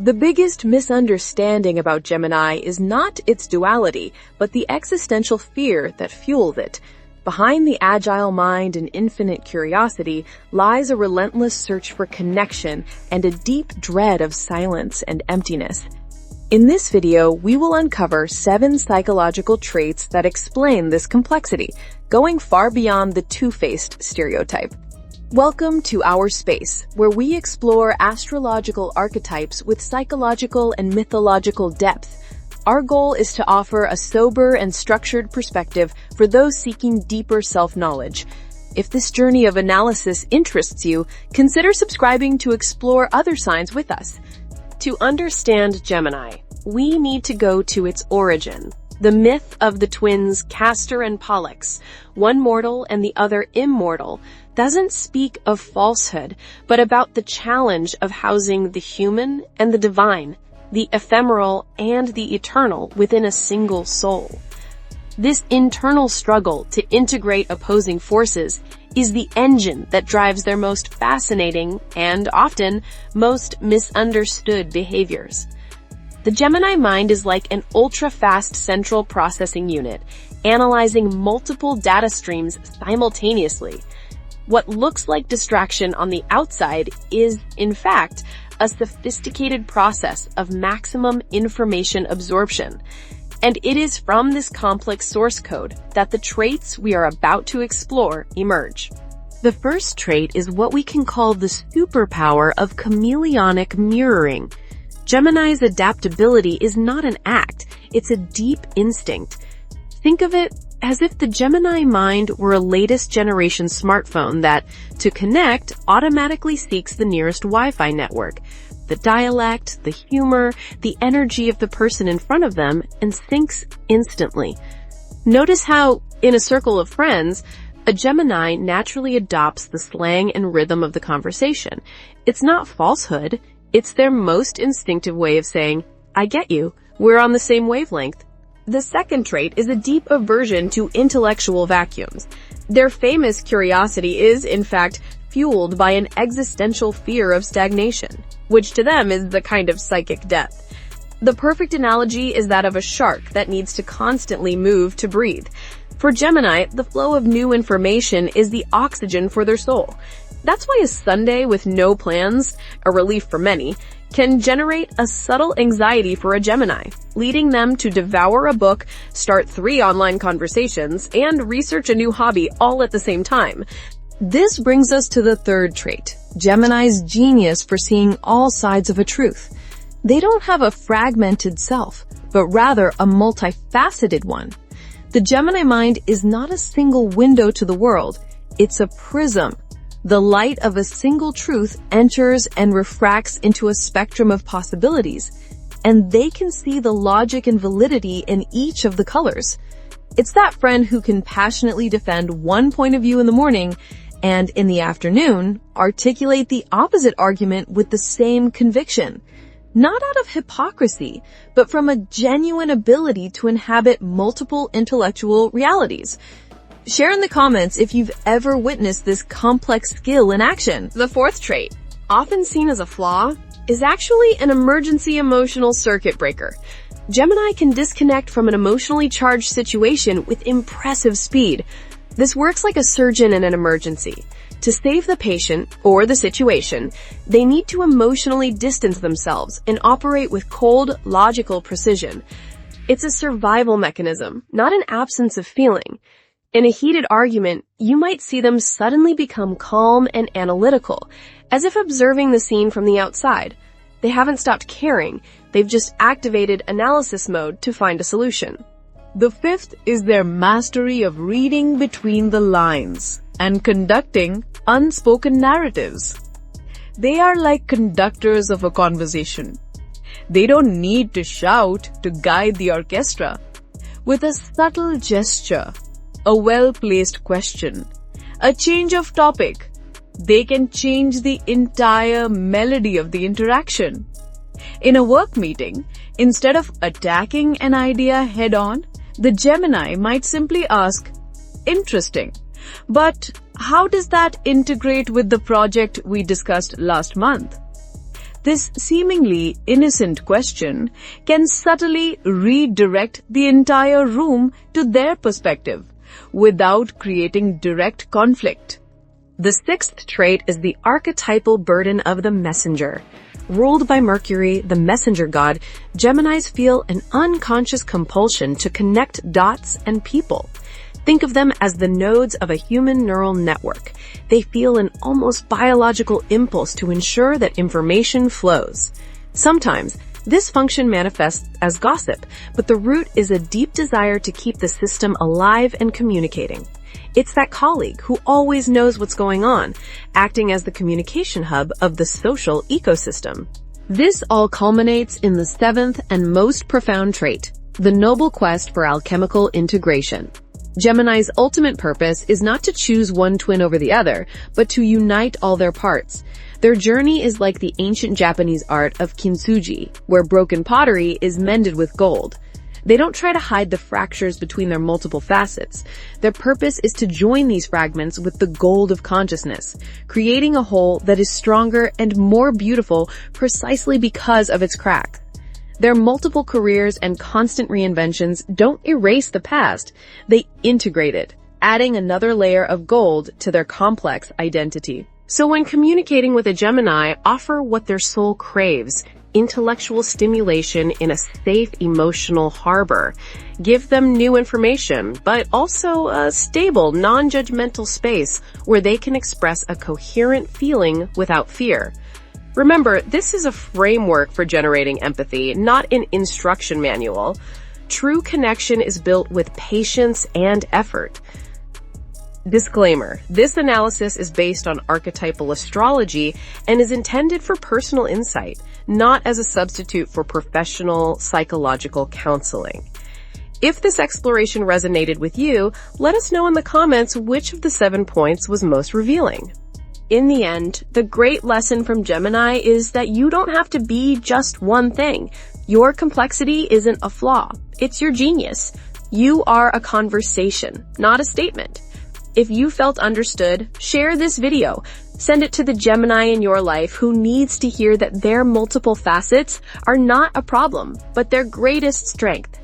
The biggest misunderstanding about Gemini is not its duality, but the existential fear that fuels it. Behind the agile mind and infinite curiosity lies a relentless search for connection and a deep dread of silence and emptiness. In this video, we will uncover 7 psychological traits that explain this complexity, going far beyond the two-faced stereotype. Welcome to our space, where we explore astrological archetypes with psychological and mythological depth. Our goal is to offer a sober and structured perspective for those seeking deeper self-knowledge. If this journey of analysis interests you, consider subscribing to explore other signs with us. To understand Gemini, we need to go to its origin. The myth of the twins Castor and Pollux, one mortal and the other immortal, doesn't speak of falsehood, but about the challenge of housing the human and the divine, the ephemeral and the eternal within a single soul. This internal struggle to integrate opposing forces is the engine that drives their most fascinating and often most misunderstood behaviors. The Gemini mind is like an ultra-fast central processing unit, analyzing multiple data streams simultaneously. What looks like distraction on the outside is, in fact, a sophisticated process of maximum information absorption. And it is from this complex source code that the traits we are about to explore emerge. The first trait is what we can call the superpower of chameleonic mirroring. Gemini's adaptability is not an act, it's a deep instinct. Think of it as if the Gemini mind were a latest generation smartphone that, to connect, automatically seeks the nearest Wi-Fi network, the dialect, the humor, the energy of the person in front of them, and syncs instantly. Notice how, in a circle of friends, a Gemini naturally adopts the slang and rhythm of the conversation. It's not falsehood, it's their most instinctive way of saying, I get you, we're on the same wavelength. The second trait is a deep aversion to intellectual vacuums. Their famous curiosity is, in fact, fueled by an existential fear of stagnation, which to them is the kind of psychic death. The perfect analogy is that of a shark that needs to constantly move to breathe. For Gemini, the flow of new information is the oxygen for their soul. That's why a Sunday with no plans, a relief for many, can generate a subtle anxiety for a Gemini, leading them to devour a book, start 3 online conversations, and research a new hobby all at the same time. This brings us to the third trait, Gemini's genius for seeing all sides of a truth. They don't have a fragmented self, but rather a multifaceted one. The Gemini mind is not a single window to the world, it's a prism. The light of a single truth enters and refracts into a spectrum of possibilities, and they can see the logic and validity in each of the colors. It's that friend who can passionately defend one point of view in the morning and in the afternoon articulate the opposite argument with the same conviction. Not out of hypocrisy, but from a genuine ability to inhabit multiple intellectual realities. Share in the comments if you've ever witnessed this complex skill in action. The fourth trait, often seen as a flaw, is actually an emergency emotional circuit breaker. Gemini can disconnect from an emotionally charged situation with impressive speed. This works like a surgeon in an emergency. To save the patient, or the situation, they need to emotionally distance themselves and operate with cold, logical precision. It's a survival mechanism, not an absence of feeling. In a heated argument, you might see them suddenly become calm and analytical, as if observing the scene from the outside. They haven't stopped caring, they've just activated analysis mode to find a solution. The fifth is their mastery of reading between the lines and conducting unspoken narratives. They are like conductors of a conversation. They don't need to shout to guide the orchestra. With a subtle gesture, a well-placed question, a change of topic, they can change the entire melody of the interaction. In a work meeting, instead of attacking an idea head-on, the Gemini might simply ask, "Interesting, but how does that integrate with the project we discussed last month?" This seemingly innocent question can subtly redirect the entire room to their perspective without creating direct conflict. The sixth trait is the archetypal burden of the messenger. Ruled by Mercury, the messenger god, Geminis feel an unconscious compulsion to connect dots and people. Think of them as the nodes of a human neural network. They feel an almost biological impulse to ensure that information flows. Sometimes, this function manifests as gossip, but the root is a deep desire to keep the system alive and communicating. It's that colleague who always knows what's going on, acting as the communication hub of the social ecosystem. This all culminates in the seventh and most profound trait, the noble quest for alchemical integration. Gemini's ultimate purpose is not to choose one twin over the other, but to unite all their parts. Their journey is like the ancient Japanese art of kintsugi, where broken pottery is mended with gold. They don't try to hide the fractures between their multiple facets. Their purpose is to join these fragments with the gold of consciousness, creating a whole that is stronger and more beautiful precisely because of its cracks. Their multiple careers and constant reinventions don't erase the past, they integrate it, adding another layer of gold to their complex identity. So when communicating with a Gemini, offer what their soul craves, intellectual stimulation in a safe emotional harbor. Give them new information, but also a stable, non-judgmental space where they can express a coherent feeling without fear. Remember, this is a framework for generating empathy, not an instruction manual. True connection is built with patience and effort. Disclaimer, this analysis is based on archetypal astrology and is intended for personal insight, not as a substitute for professional psychological counseling. If this exploration resonated with you, let us know in the comments which of the 7 points was most revealing. In the end, the great lesson from Gemini is that you don't have to be just one thing. Your complexity isn't a flaw. It's your genius. You are a conversation, not a statement. If you felt understood, share this video. Send it to the Gemini in your life who needs to hear that their multiple facets are not a problem, but their greatest strength.